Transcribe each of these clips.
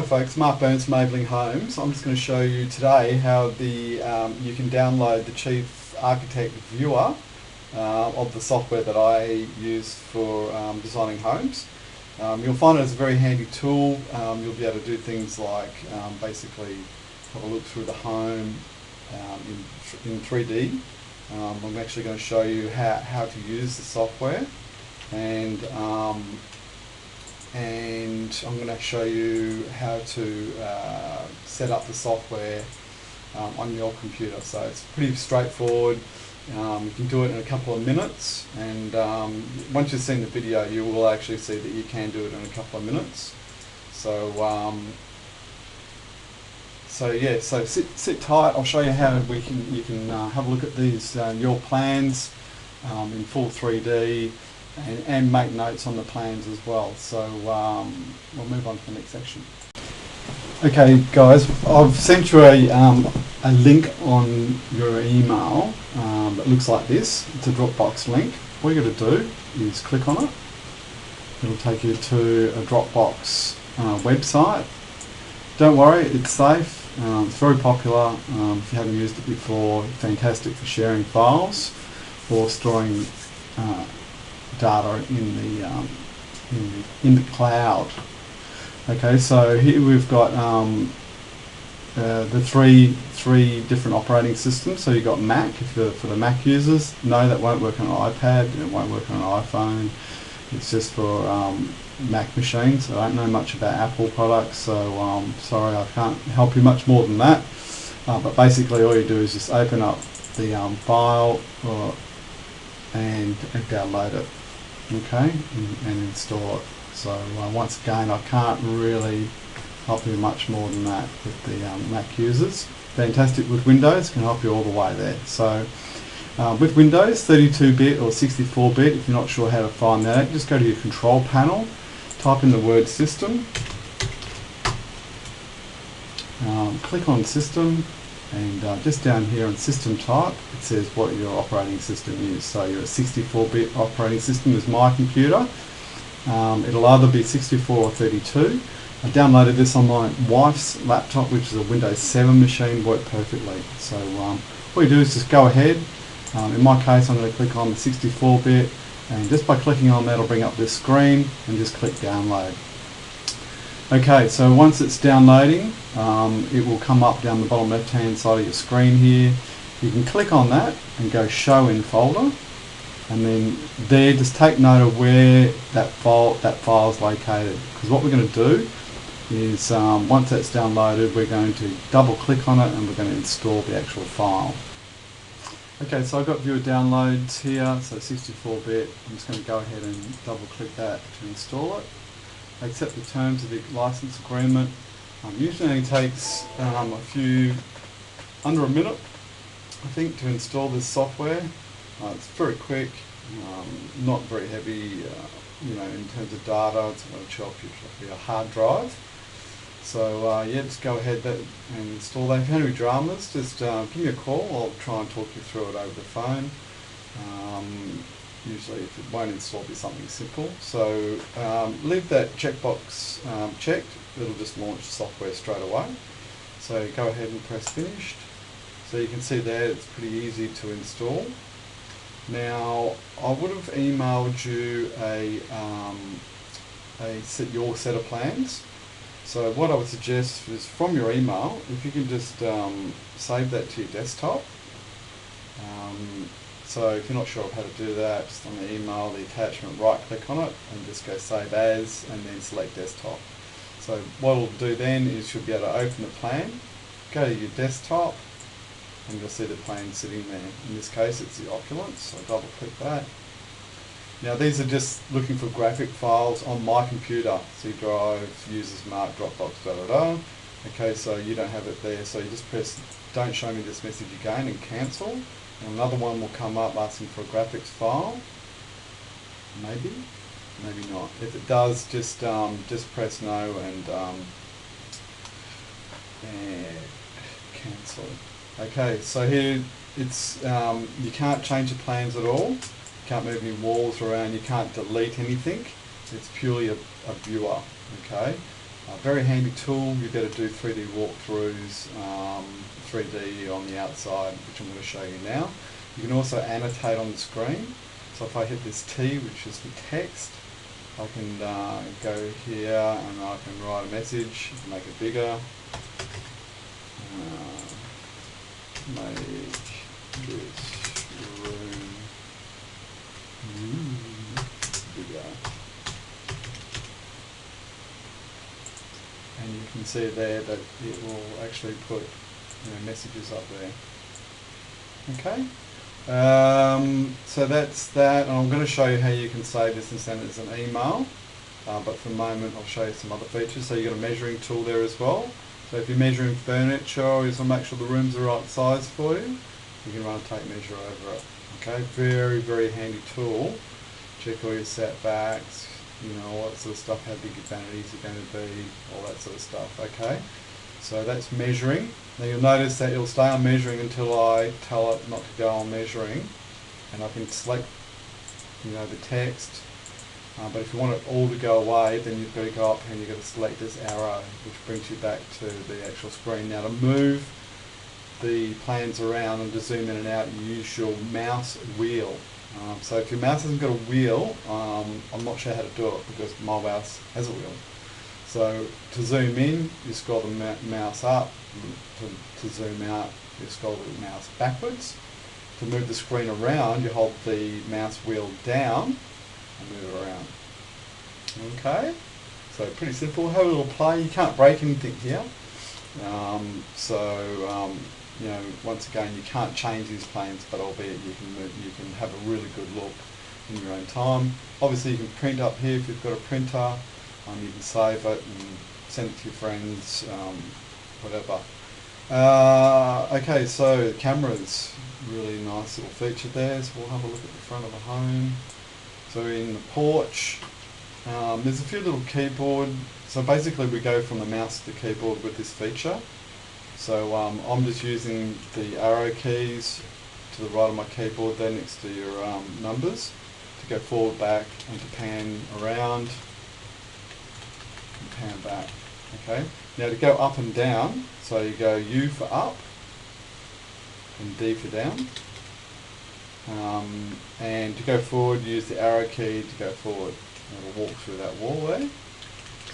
folks, Mark Burns from Enabling Homes. I'm just going to show you today how you can download the Chief Architect viewer of the software that I use for designing homes. You'll find it as a very handy tool. You'll be able to do things like basically have a look through the home in 3D. I'm actually going to show you how to use the software, and I'm going to show you how to set up the software on your computer. So it's pretty straightforward. You can do it in a couple of minutes, and once you've seen the video you will actually see that you can do it in a couple of minutes. So so sit tight. I'll show you how you can have a look at these your plans in full 3D and make notes on the plans as well. So we'll move on to the next section. Okay guys, I've sent you a link on your email that looks like this. It's a Dropbox link. All you got to do is click on it. It'll take you to a Dropbox website. Don't worry, it's safe. It's very popular. If you haven't used it before, fantastic for sharing files or storing data in the cloud. Okay, so here we've got the three different operating systems. So you've got Mac. For the Mac users, no, that won't work on an iPad. It won't work on an iPhone. It's just for Mac machines. I don't know much about Apple products, so sorry, I can't help you much more than that. But basically all you do is just open up the file and download it, okay, and install it. So once again, I can't really help you much more than that with the Mac users. Fantastic with Windows, can help you all the way there. So with Windows, 32-bit or 64-bit, if you're not sure how to find that, just go to your control panel, type in the word system, click on system, and just down here on system type, it says what your operating system is. So your 64-bit operating system is my computer. It'll either be 64 or 32. I downloaded this on my wife's laptop, which is a Windows 7 machine, worked perfectly. So all you do is just go ahead. In my case, I'm going to click on the 64-bit, and just by clicking on that, it'll bring up this screen, and just click download. Okay, so once it's downloading, it will come up down the bottom left-hand side of your screen here. You can click on that and go show in folder, and then there, just take note of where that file is located. Because what we're going to do is once that's downloaded, we're going to double click on it and we're going to install the actual file. Okay, so I've got viewer downloads here, so 64-bit. I'm just going to go ahead and double click that to install it. Accept the terms of the license agreement. Usually only takes under a minute, I think, to install this software. It's very quick, not very heavy, in terms of data. It's going to chew off your hard drive. So yeah, just go ahead and install that. If you have any dramas, just give me a call. I'll try and talk you through it over the phone. Usually if it won't install, it'll be something simple. So leave that checkbox checked. It'll just launch the software straight away. So go ahead and press finished. So you can see there it's pretty easy to install. Now I would have emailed you your set of plans. So what I would suggest is, from your email, if you can just save that to your desktop. So if you're not sure of how to do that, just on the email, the attachment, right click on it and just go save as, and then select desktop. So what it'll do then is you'll be able to open the plan, go to your desktop, and you'll see the plan sitting there. In this case it's the opulence, so double click that. Now these are just looking for graphic files on my computer, C drive, users mark, Dropbox, Okay, so you don't have it there, so you just press don't show me this message again and cancel. And another one will come up asking for a graphics file. Maybe, maybe not. If it does, just press no and cancel. Okay, so here it's you can't change the plans at all. You can't move any walls around. You can't delete anything. It's purely a viewer. Okay. Very handy tool. You better do 3D walkthroughs, 3D on the outside, which I'm going to show you now. You can also annotate on the screen. So if I hit this T, which is the text, I can go here and I can write a message, make it bigger. Make this room bigger. And you can see there that it will actually put messages up there. Okay, so that's that, and I'm going to show you how you can save this and send it as an email, but for the moment I'll show you some other features. So you've got a measuring tool there as well. So if you're measuring furniture or you want to make sure the room's the right size for you, you can run a tape measure over it. Okay, very, very handy tool. Check all your setbacks, all that sort of stuff, how big your vanities are going to be, all that sort of stuff. Okay, so that's measuring. Now you'll notice that it'll stay on measuring until I tell it not to go on measuring, and I can select the text, but if you want it all to go away, then you've got to go up and you've got to select this arrow, which brings you back to the actual screen. Now to move the plans around and to zoom in and out, you use your mouse wheel. So if your mouse hasn't got a wheel, I'm not sure how to do it because my mouse has a wheel. So to zoom in, you scroll the mouse up. To zoom out, you scroll the mouse backwards. To move the screen around, you hold the mouse wheel down and move it around. Okay, so pretty simple. Have a little play. You can't break anything here. Once again, you can't change these planes, but albeit you can have a really good look in your own time. Obviously, you can print up here if you've got a printer. You can save it and send it to your friends, whatever. Okay, so cameras, really nice little feature there. So we'll have a look at the front of the home. So in the porch, there's a few little keyboard. So basically, we go from the mouse to the keyboard with this feature. So I'm just using the arrow keys to the right of my keyboard there next to your numbers to go forward, back, and to pan around and pan back. Okay. Now to go up and down, so you go U for up and D for down. And to go forward, use the arrow key to go forward. And we'll walk through that wall there.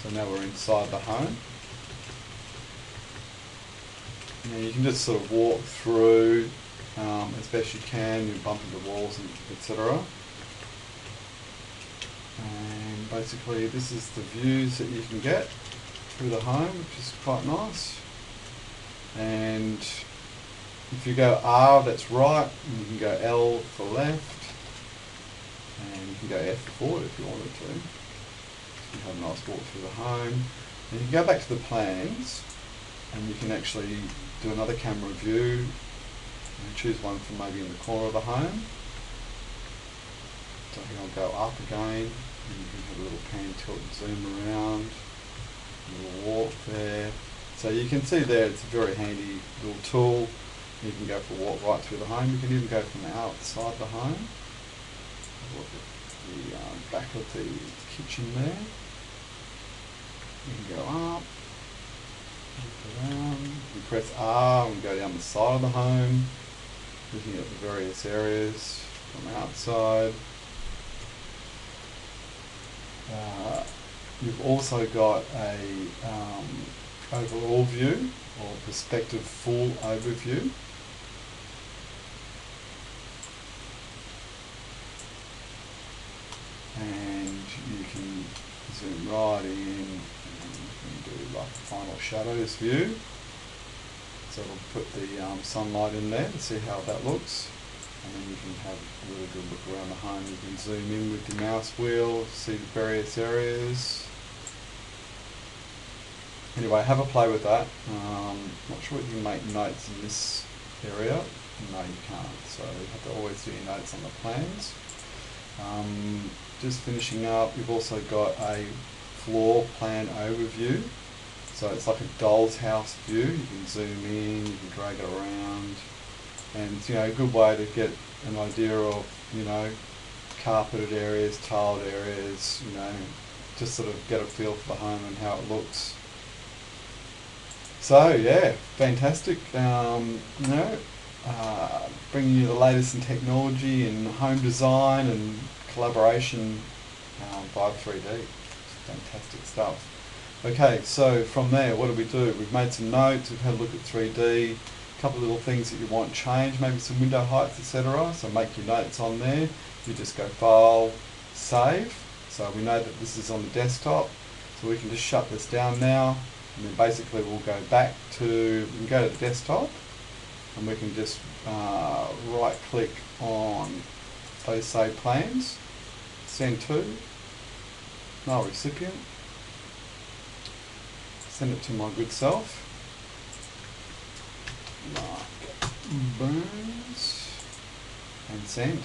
So now we're inside the home. Now you can just sort of walk through as best you can. You bump into walls, and etc. And basically, this is the views that you can get through the home, which is quite nice. And if you go R, that's right, and you can go L for left, and you can go F for forward if you wanted to. You have a nice walk through the home. And you can go back to the plans, and you can actually do another camera view, and choose one from maybe in the corner of the home. So here I'll go up again, and you can have a little pan, tilt, and zoom around. A little walk there. So you can see there it's a very handy little tool. You can go for a walk right through the home. You can even go from outside the home. Look at the back of the kitchen there. You can go up, look around. You press R and go down the side of the home, looking at the various areas from outside. You've also got a overall view or perspective full overview. And you can zoom right in and you can do like a final shadows view. So it'll put the sunlight in there to see how that looks. And then you can have a really good look around the home. You can zoom in with your mouse wheel, see the various areas. Anyway, have a play with that. Not sure if you can make notes in this area. No, you can't. So you have to always do your notes on the plans. Just finishing up, you've also got a floor plan overview. So it's like a doll's house view. You can zoom in, you can drag it around. And it's a good way to get an idea of, carpeted areas, tiled areas, just sort of get a feel for the home and how it looks. So yeah, fantastic. Bringing you the latest in technology and home design and collaboration via 3D. Fantastic stuff. Okay, so from there, what do? We've made some notes, we've had a look at 3D, a couple of little things that you want changed, maybe some window heights, etc. So make your notes on there. You just go File, Save. So we know that this is on the desktop, so we can just shut this down now, and then basically we'll go back to, we can go to the desktop, and we can just right click on those saved plans, send to, no recipient, send it to my good self, Mark Burns, and send.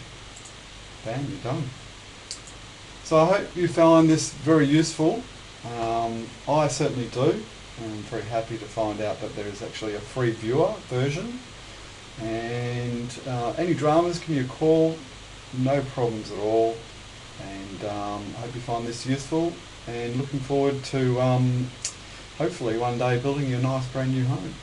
Bam, you're done. So I hope you found this very useful. I certainly do. I'm very happy to find out that there is actually a free viewer version. And any dramas, give me a call. No problems at all. And I hope you find this useful. And looking forward to hopefully one day building you a nice brand new home.